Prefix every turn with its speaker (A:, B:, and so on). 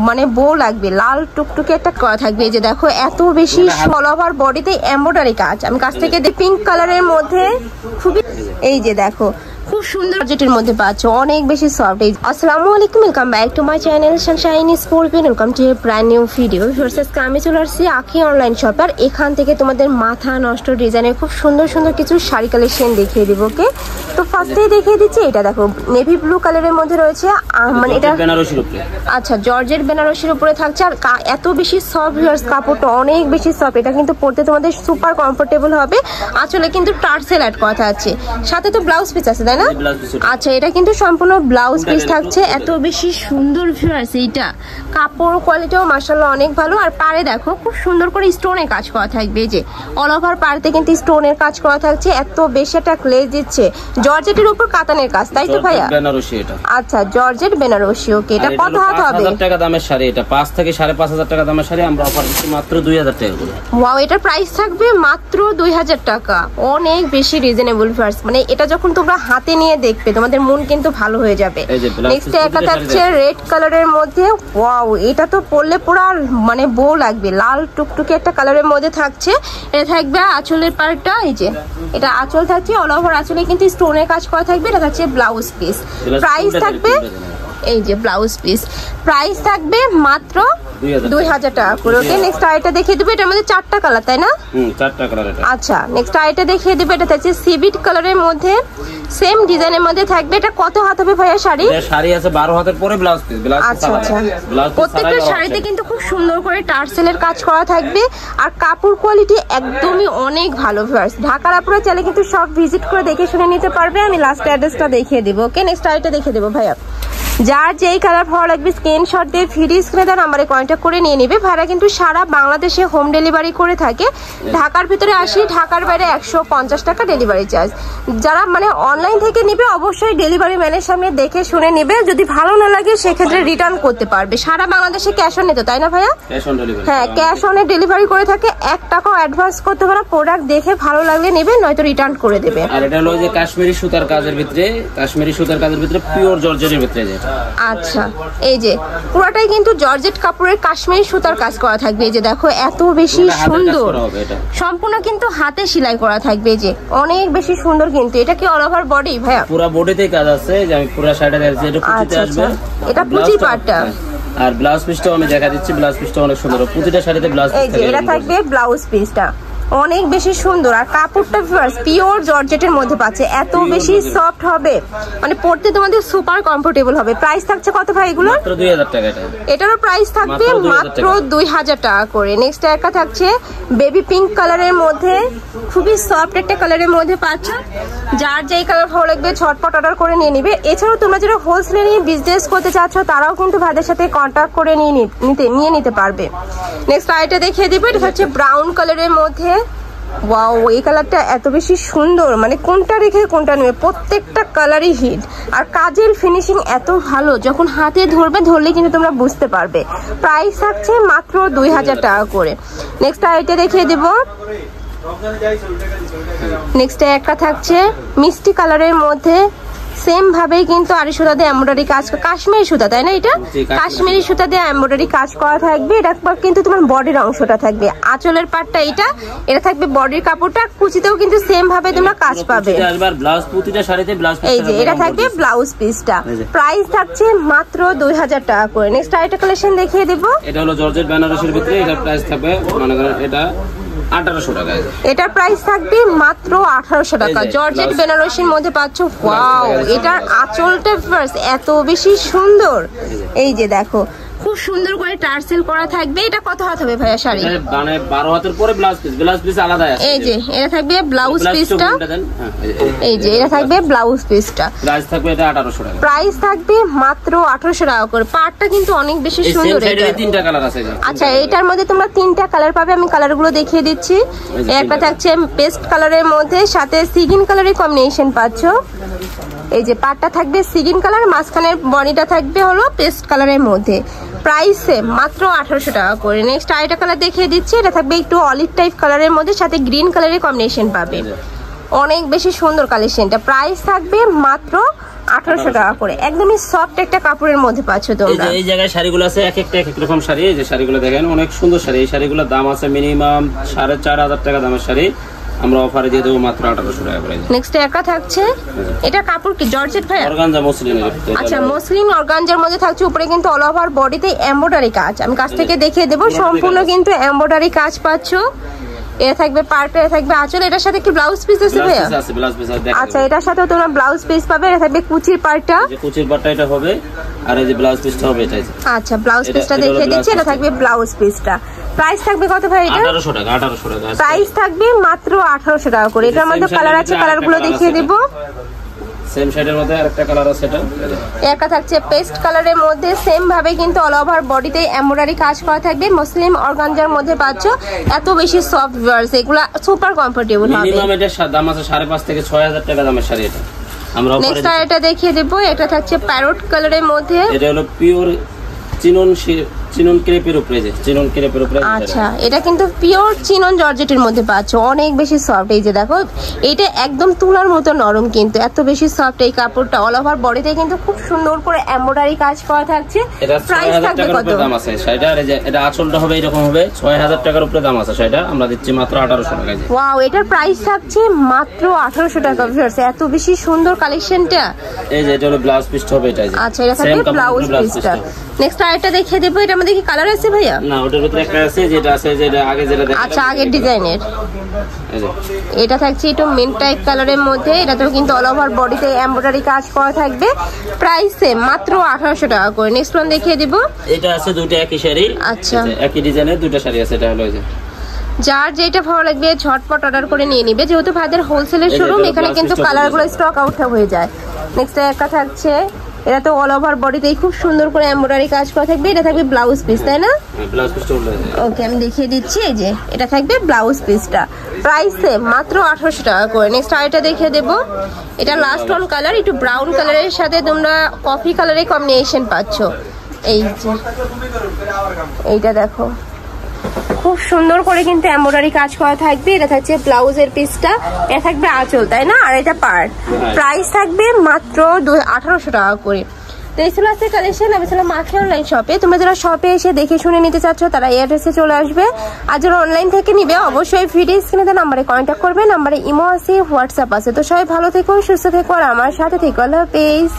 A: মানে বউ লাগবে, লাল টুকটুকে একটা করা থাকবে। এই যে দেখো এত বেশি অল ওভার বডিতে এমব্রয়ডারি কাজ, আমি কাছ থেকে পিঙ্ক কালারের মধ্যে খুবই, এই যে দেখো খুব সুন্দর যেটির মধ্যে পাচ্ছ, অনেক বেশি সফট। আসসালামু আলাইকুম, welcome back to my channel Sunshine sports, welcome to A brand new video. আমি চলে আসছি আখি অনলাইন শপ, আর এখান থেকে তোমাদের মাথা নষ্ট ডিজাইনের খুব সুন্দর সুন্দর কিছু শাড়ি কালেকশন দেখিয়ে দিব। ওকে, তো ফার্স্টেই দেখিয়ে দিচ্ছি, এটা দেখো নেভি ব্লু কালারের মধ্যে রয়েছে, মানে এটা আচ্ছা জর্জেট বেনারসির উপরে থাকছে, আর এত বেশি সফট ভিউয়ার্স, কাপড়টা অনেক বেশি সফট, এটা কিন্তু পরতে তোমাদের সুপার কমফোর্টেবল হবে। আসলে কিন্তু টার্সেল অ্যাড করা আছে, সাথে তো ব্লাউজ পিস আছে তাই না? আচ্ছা, এটা কিন্তু সম্পূর্ণ ব্লাউজ পিস থাকছে, এত বেশি সুন্দর ভিউয়ার্স। এইটা কাপড় কোয়ালিটিও মাশাআল্লাহ অনেক ভালো, আর পাড়ে দেখো খুব সুন্দর করে স্টোনের কাজ করা থাকবে, যে অল ওভার পাড়তে কিন্তু স্টোনের কাজ করা থাকছে, এত বেশি একটা গ্লেজ দিচ্ছে। জর্জেটের উপর কাতানের কাজ, তাই তো ভাইয়া?
B: বেনারসি এটা।
A: আচ্ছা, জর্জেট বেনারসি। ওকে, এটা কত হাত হবে?
B: 5000 টাকা দামের শাড়ি, এটা 5 থেকে 5500 টাকা দামের শাড়ি, আমরা অফার দিচ্ছি মাত্র 2000 টাকা করে।
A: ওয়াও, এটার প্রাইস থাকবে মাত্র 2000 টাকা, অনেক বেশি রিজনেবল ভিউয়ার্স। মানে এটা যখন তোমরা হাতে নিয়ে দেখবে তোমাদের মন কিন্তু ভালো হয়ে যাবে। নেক্সট একটা থাকছে রেড কালারের মধ্যে, ওয়াও এটা তো পরলে পুরো মানে বউ লাগবে, লাল টুকটুকে একটা কালারের মধ্যে থাকছে। এটা থাকবে আঁচলের পার্টটা, এই যে এটা আঁচল থাকছে, অল ওভার আঁচলে কিন্তু স্টোনের কাজ করা থাকবে। এটা থাকছে ব্লাউজ পিস, প্রাইস থাকবে, এই যে ব্লাউজ পিস, প্রাইস থাকবে মাত্র 2000 টাকা করে। ওকে, নেক্সট আইটা দেখিয়ে দেবো, এটার মধ্যে 4টা কালার তাই না?
B: 4টা কালার এটা।
A: আচ্ছা, নেক্সট আইটা দেখিয়ে দেবো, এটা থাকছে সিভিট কালারের মধ্যে, সেম ডিজাইনের মধ্যে থাকবে। এটা কত হাত হবে ভাইয়া শাড়ি?
B: শাড়ি আছে 12 হাতের পরে ব্লাউজ পিস।
A: আচ্ছা আচ্ছা, প্রত্যেকটা শাড়িতে কিন্তু খুব সুন্দর করে টার্সেলের কাজ করা থাকবে, আর কাপড় কোয়ালিটি একদমই অনেক ভালো ভিউয়ার্স। ঢাকার আপুরা চাইলে কিন্তু সব ভিজিট করে দেখে শুনে নিতে পারবে। আমি লাস্ট অ্যাড্রেসটা দেখিয়ে দেবো। ওকে, নেক্সট আইটা দেখিয়ে দেবো ভাইয়া। যার যেই কালার ভালো লাগবে স্ক্রিনশট দিয়ে ফ্রি স্ক্রিনে দেওয়া নাম্বারে কন্ট্যাক্ট করে নিয়ে নেবে। ভাড়া কিন্তু সারা বাংলাদেশে হোম ডেলিভারি করে থাকে, ঢাকার ভিতরে 80, ঢাকার বাইরে 150 টাকা ডেলিভারি চার্জ। যারা মানে অনলাইন থেকে নিবে অবশ্যই ডেলিভারি ম্যানের সামনে দেখে শুনে নিবে, যদি ভালো না লাগে সেক্ষেত্রে রিটার্ন করতে পারবে। সারা বাংলাদেশে ক্যাশ অন নিতে, তাই না ভাইয়া? হ্যাঁ, ক্যাশ অনে ডেলিভারি করে থাকে, 1 টাকাও অ্যাডভান্স করতে পারো, প্রোডাক্ট দেখে ভালো লাগলে নেবে, নয়তো রিটার্ন করে দেবে।
B: আর এটা হলো যে কাশ্মীরি সুতার কাজের ভিতরে, কাশ্মীরি সুতার কাজের ভিতরে পিওর জর্জেটের ভিতরে।
A: আচ্ছা, এই যে পুরোটাই কিন্তু জর্জেট কাপড়ের কাশ্মীরি সুতার কাজ করা থাকবে। এই যে দেখো এত বেশি সুন্দর, সম্পূর্ণ কিন্তু হাতে সেলাই করা থাকবে, যে অনেক বেশি সুন্দর। কিন্তু এটা কি অল ওভার বডি ভাইয়া?
B: পুরো বডিতে কাজ আছে, যে আমি পুরো শাড়িটা দেখাচ্ছি, এটা কুচিতে আসবে,
A: এটা কুচি পার্টটা।
B: আর ব্লাউজ পিসটাও আমি দেখা দিচ্ছি, ব্লাউজ পিসটা অনেক সুন্দর, প্রতিটা শাড়িতে ব্লাউজ পিস
A: থাকবে। এটা থাকবে ব্লাউজ পিসটা, অনেক বেশি সুন্দর, আর কাপড়টা পিওর জর্জেটের মধ্যে পাচ্ছে, এত বেশি সফট হবে, মানে পরতে তোমাদের সুপার কমফোর্টেবল হবে। প্রাইস থাকছে কত ভাই এগুলো?
B: মাত্র 2000 টাকা।
A: এটারও প্রাইস থাকবে মাত্র 2000 টাকা করে। নেক্সট একটা থাকছে বেবি পিঙ্ক কালারের মধ্যে, খুবই সফট একটা কালারের মধ্যে পাচ্ছ। যার যেই কালার ভালো লাগবে ঝটপট অর্ডার করে নিয়ে নিবে। এছাড়াও তোমরা যারা হোলসেলে নিয়ে বিজনেস করতে চাচ্ছ তারাও কিন্তু ভাইদের সাথে কন্ট্যাক্ট করে নিয়ে নিতে পারবে। নেক্সট আইটা দেখিয়ে দিবে, এটা হচ্ছে ব্রাউন কালারের মধ্যে। ওয়াও, এই কালারটা এত বেশি সুন্দর, মানে কোনটা রেখে কোনটা নেবে, প্রত্যেকটা কালারই হিট, আর কাজের ফিনিশিং এত ভালো, যখন হাতে ধরলে কিন্তু তোমরা বুঝতে পারবে। প্রাইস থাকছে মাত্র 2000 টাকা করে। নেক্সট আইটা দেখিয়ে দিব, নেক্সট একটা থাকছে মিষ্টি কালারের মধ্যে, সেম ভাবেই কিন্তু আরি সুতা দিয়ে এমব্রয়ডারি কাজ, কাশ্মীরি সুতা তাই না? এটা কাশ্মীরি সুতা দিয়ে এমব্রয়ডারি কাজ করা থাকবে। এটা কিন্তু তোমার বডির অংশটা থাকবে, আঁচলের পাটটা এটা থাকবে বডির কাপড়টা, কুচিতেও কিন্তু সেম ভাবে তোমরা কাজ পাবে। এই যে এটা থাকবে ব্লাউজ পিসটা, প্রাইস থাকছে মাত্র 2000 টাকা করে। নেক্সট আরেকটা কালেকশন দেখিয়ে দিব, এটা হলো জর্জেট বেনারসির ভিতরে, এটা প্রাইস থাকবে মনে করেন এটা 1800 টাকা। এটার প্রাইস থাকবে মাত্র 1800 টাকা। জর্জেট বেনারসির মধ্যে পাচ্ছ। ওয়াও, এটার আঁচলটা এত বেশি সুন্দর, এই যে দেখো খুব সুন্দর করে টার্সেল করা থাকবে। এটা কত হাত হবে ভাইয়া শাড়ি?
B: মানে 12 হাতের পরে ব্লাউজ পিস আলাদা আছে।
A: এই যে এটা থাকবে ব্লাউজ পিসটা, এই যে এটা থাকবে ব্লাউজ পিসটা,
B: প্রাইস থাকবে এটা 1800 টাকা।
A: প্রাইস থাকবে মাত্র 1800 টাকা করে। পাড়টা কিন্তু অনেক বেশি সুন্দর।
B: এটা 3টা কালার আছে।
A: আচ্ছা, এটার মধ্যে তোমরা 3টা কালার পাবে, আমি কালারগুলো দেখিয়ে দিচ্ছি। একটা থাকছে পেস্ট কালারের মধ্যে, সাথে সিগিন কালারের কম্বিনেশন পাচ্ছ। এই যে পাটটা থাকবে সিগিন কালার, মাঝখানের বডিটা থাকবে হলো পেস্ট কালারের মধ্যে, প্রাইস মাত্র 1800 টাকা করে। নেক্সট আরেকটা কালার দেখিয়ে দিচ্ছি, এটা থাকবে একটু অলিভ টাইপ কালারের মধ্যে, সাথে গ্রিন কালারের কম্বিনেশন পাবে, অনেক বেশি সুন্দর কালেকশনটা। প্রাইস থাকবে মাত্র 1800 টাকা করে। একদমই সফট একটা কাপড়ের মধ্যে পাচ্ছ তোমরা।
B: এই জায়গায় শাড়িগুলো আছে এক একটা এক এক রকম শাড়ি। এই যে শাড়িগুলো দেখেন অনেক সুন্দর শাড়ি। এই শাড়িগুলোর দাম আছে মিনিমাম 4500 টাকা দামের শাড়ি, আমরা অফারে দিয়ে দেবো মাত্র 1800 টাকা করে।
A: নেক্সট একটা থাকছে, এটা কাপড় কি জর্জেট ভাই?
B: অর্গানজা মসলিনের।
A: আচ্ছা মসলিন অর্গানজার মধ্যে থাকছে, উপরে কিন্তু অল ওভার বডিতে এমব্রয়ডারি কাজ। আমি কাছ থেকে দেখিয়ে দেবো, সম্পূর্ণ কিন্তু এমব্রয়ডারি কাজ পাচ্ছ। এটা থাকবে পার্ট, এটা থাকবে আঁচল, এটার সাথে কি ব্লাউজ পিস আছে ভাইয়া? আচ্ছা এটার সাথে তোমরা ব্লাউজ পিস পাবে। এটা থাকবে কুচির পার্টটা,
B: কুচির পার্টটা এটা হবে, আর এই যে ব্লাউজ পিসটা হবে এটা।
A: আচ্ছা ব্লাউজ পিসটা দেখিয়ে দিচ্ছি, এটা থাকবে ব্লাউজ পিসটা। প্রাইস থাকবে কত ভাই এটা?
B: 1800 টাকা। 1800 টাকা
A: প্রাইস থাকবে মাত্র 1800 টাকা করে। এটার মধ্যে কালার আছে, কালারগুলো দেখিয়ে দিব।
B: সেম শেডের মধ্যে আরেকটা কালার আছে, এটা
A: একটা থাকছে পেস্ট কালারের মধ্যে, সেম ভাবে কিন্তু অল ওভার বডিতে এমব্রয়ডারি কাজ করা থাকবে। মুসলিম অর্গানজার মধ্যে পাচ্ছ, এত বেশি সফট ভার্স, এগুলা সুপার কমফোর্টেবল হবে।
B: মিনিমাম এটার দাম আছে 5.5 থেকে 6000 টাকা দামের শাড়ি এটা আমরা অফারে।
A: নেক্সট এটা দেখিয়ে দেব, এটা থাকছে প্যারট কালারের মধ্যে।
B: এটা হলো পিওর চিনন ক্রেপের উপরে, যে চিনন ক্রেপের উপরে।
A: আচ্ছা এটা কিন্তু পিওর চিনন জর্জেটের মধ্যে পাচ্ছ, অনেক বেশি সফট। এই যে দেখো এটা একদম তুলার মতো নরম, কিন্তু এত বেশি সফট এই কাপড়টা। অল ওভার বডিতে কিন্তু খুব সুন্দর করে এমব্রয়ডারি কাজ করা থাকছে। প্রাইস থাকবে কত?
B: দাম আছে শাড়িটা, আর এটা আঁচলটা হবে এরকম হবে, 6000 টাকার উপরে দাম আছে শাড়িটা, আমরা দিচ্ছি মাত্র 1800 টাকায়।
A: ওয়াও, এটার প্রাইস থাকছে মাত্র 1800 টাকা। এত বেশি সুন্দর কালেকশনটা।
B: এই যে এটা হলো ব্লাউজ পিসটা হবে এটা।
A: আচ্ছা এটা থাকবে ব্লাউজ পিসটা। নেক্সট আরেকটা দেখিয়ে দেব, এটা মধ্যে কি কালার আছে ভাইয়া?
B: না ওটার ভিতরে একটা আছে, যেটা আছে যেটা আগে যেটা দেখা।
A: আচ্ছা আগের ডিজাইনের এটা থাকছে একটু মিন্ট টাইপ কালারের মধ্যে। এটাতেও কিন্তু অল ওভার বডিতে এমব্রয়ডারি কাজ করা থাকবে। প্রাইস সেম মাত্র 1800 টাকা করে। নেক্সট ওয়ান দেখিয়ে দিব,
B: এটা আছে দুটো একই শাড়ি।
A: আচ্ছা
B: একই ডিজাইনের দুটো শাড়ি আছে। এটা হলো যে
A: যার যেটা ভালো লাগবে ঝটপট অর্ডার করে নিয়ে নিবে, যেহেতু ভাইদের হোলসেলের শোরুম, এখানে কিন্তু কালারগুলো স্টক আউট হয়ে যায়। নেক্সট একটা থাকছে, এটা তো অল ওভার বডিতেই খুব সুন্দর করে এমব্রয়ডারি কাজ করা থাকবে। এটা থাকবে ব্লাউজ পিস, তাই না?
B: ব্লাউজ পিসটা
A: ওকে আমি দেখিয়ে দিচ্ছি। এই যে এটা থাকবে ব্লাউজ পিসটা, প্রাইস সেম মাত্র 1800 টাকা করে। নেক্সট আরেকটা দেখিয়ে দেব, এটা লাস্ট ওয়ান কালার, একটু ব্রাউন কালারের সাথে তোমরা কফি কালারের কম্বিনেশন পাচ্ছ। এই যে এইটা দেখো খুব সুন্দর করে কিন্তু এমব্রয়ডারি কাজ করা থাকবে। এটা থাকছে ব্লাউজের পিসটা, এটা থাকবে আঁচল, তাই না? আর এটা পার্ট। প্রাইস থাকবে মাত্র 1800 টাকা করে। তো এই ছিল আজকে কালেকশন। আমি ছিলাম মাখি অনলাইন শপে। তোমরা যারা শপে এসে দেখে শুনে নিতে চাচ্ছ তারা এই অ্যাড্রেসে চলে আসবে। আর যারা অনলাইন থেকে নিবে অবশ্যই ভিডিও স্ক্রিনে নাম্বারে কন্ট্যাক্ট করবে। নাম্বারে ইমো আছে, হোয়াটসঅ্যাপ আছে। তো সবাই ভালো থেকো, সুস্থ থেকো, আর আমার সাথে থেকো। আল্লাহ হাফেজ।